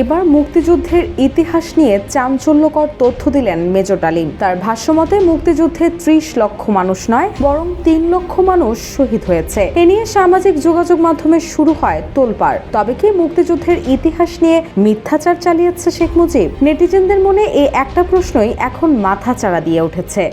এবার মুক্তিযুদ্ধের ইতিহাস নিয়ে চাঞ্চল্যকর তথ্য দিলেন মেজর ডালিম। তার ভাষ্যমতে মুক্তিযুদ্ধে ৩০ লক্ষ মানুষ নয়, বরং ৩ লক্ষ মানুষ শহীদ হয়েছে। এ নিয়ে সামাজিক যোগাযোগ মাধ্যমে শুরু হয় তোলপাড়। তবে কি মুক্তিযুদ্ধের ইতিহাস নিয়ে মিথ্যাচার চালিয়েছে শেখ মুজিব? নেটিজেনদের মনে এই একটা প্রশ্নই এখন মাথাচাড়া দিয়ে উঠেছে।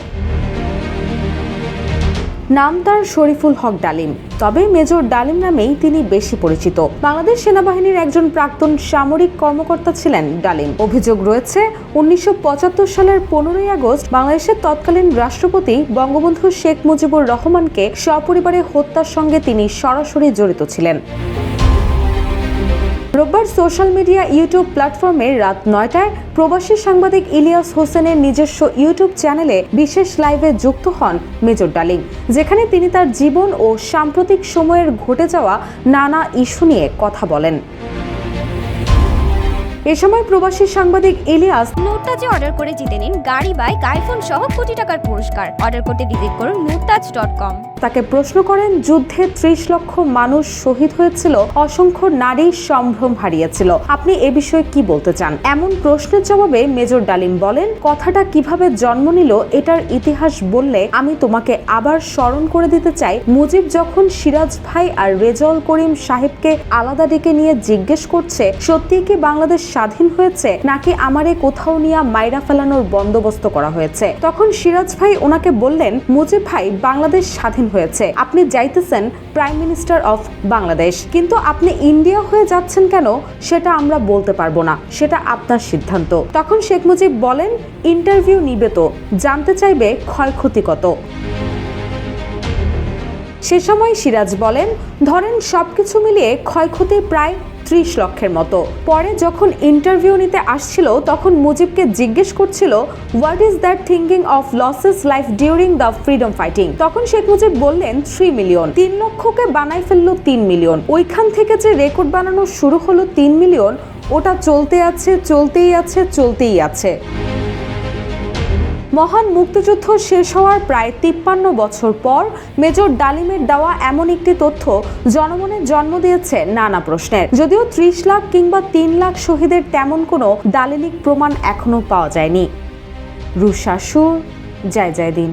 নাম তার শরীফুল হক ডালিম, তবে মেজর ডালিম নামেই তিনি বেশি পরিচিত। বাংলাদেশ সেনাবাহিনীর একজন প্রাক্তন সামরিক কর্মকর্তা ছিলেন ডালিম। অভিযোগ রয়েছে ১৯৭৫ সালের ১৫ই আগস্ট বাংলাদেশের তৎকালীন রাষ্ট্রপতি বঙ্গবন্ধু শেখ মুজিবুর রহমানকে সপরিবারে হত্যার সঙ্গে তিনি সরাসরি জড়িত ছিলেন। রোববার সোশ্যাল মিডিয়া ইউটিউব প্ল্যাটফর্মে রাত ৯টায় প্রবাসী সাংবাদিক ইলিয়াস হোসেনের নিজস্ব ইউটিউব চ্যানেলে বিশেষ লাইভে যুক্ত হন মেজর ডালিম, যেখানে তিনি তার জীবন ও সাম্প্রতিক সময়ের ঘটে যাওয়া নানা ইস্যু নিয়ে কথা বলেন। এ সময় প্রবাসী সাংবাদিক ইলিয়াস মুরতাজে অর্ডার করে জিতে নিন গাড়ি, বাইক, আইফোন সহ কোটি টাকার পুরস্কার। অর্ডার করতে ভিজিট করুন মুরতাজ.com। তাকে প্রশ্ন করেন, যুদ্ধে ৩০ লক্ষ মানুষ শহীদ হয়েছিল, অসংখ্য নারী সম্ভ্রম হারিয়েছিল, আপনি এ বিষয়ে কি বলতে চান? এমন প্রশ্নের জবাবে মেজর ডালিম বলেন, কথাটা কিভাবে জন্ম নিল এটার ইতিহাস বললে আমি তোমাকে আবার স্মরণ করে দিতে চাই, মুজিব যখন সিরাজ ভাই আর রেজাউল করিম সাহেবকে আলাদা ডেকে নিয়ে জিজ্ঞেস করছে সত্যি কি বাংলাদেশ স্বাধীন হয়েছে নাকি আমারে কোথাও নিয়ে মাইরা ফেলানোর বন্দোবস্ত করা হয়েছে, তখন সিরাজ ভাই ওনাকে বললেন, মুজিব ভাই বাংলাদেশ স্বাধীন হয়েছে, আপনি যাইতেছেন প্রাইম মিনিস্টার অফ বাংলাদেশ, কিন্তু আপনি ইন্ডিয়া হয়ে যাচ্ছেন কেন সেটা আমরা বলতে পারবো না, সেটা আপনার সিদ্ধান্ত। তখন শেখ মুজিব বলেন, ইন্টারভিউ নিবে তো, জানতে চাইবে ক্ষয়ক্ষতি কত। সে সময় সিরাজ বলেন, ধরেন সবকিছু মিলিয়ে ক্ষয়ক্ষতি প্রায় ৩০ লক্ষের মতো। পরে যখন ইন্টারভিউ নিতে আসছিল তখন মুজিবকে জিজ্ঞেস করছিল, what is that thinking of losses life during the freedom fighting? তখন শেখ মুজিব বললেন ৩ মিলিয়ন। ৩ লক্ষকে বানায় ফেললো ৩ মিলিয়ন। ওইখান থেকে যে রেকর্ড বানানো শুরু হলো ৩ মিলিয়ন, ওটা চলতেই আছে। মহান মুক্তিযুদ্ধ শেষ হওয়ার প্রায় ৫৩ বছর পর মেজর ডালিমের দেওয়া এমন একটি তথ্য জনমনে জন্ম দিয়েছে নানা প্রশ্নের। যদিও ৩০ লাখ কিংবা ৩ লাখ শহীদের তেমন কোনো দালিলিক প্রমাণ এখনো পাওয়া যায়নি। রুশা সুর, জয় জয় দিন।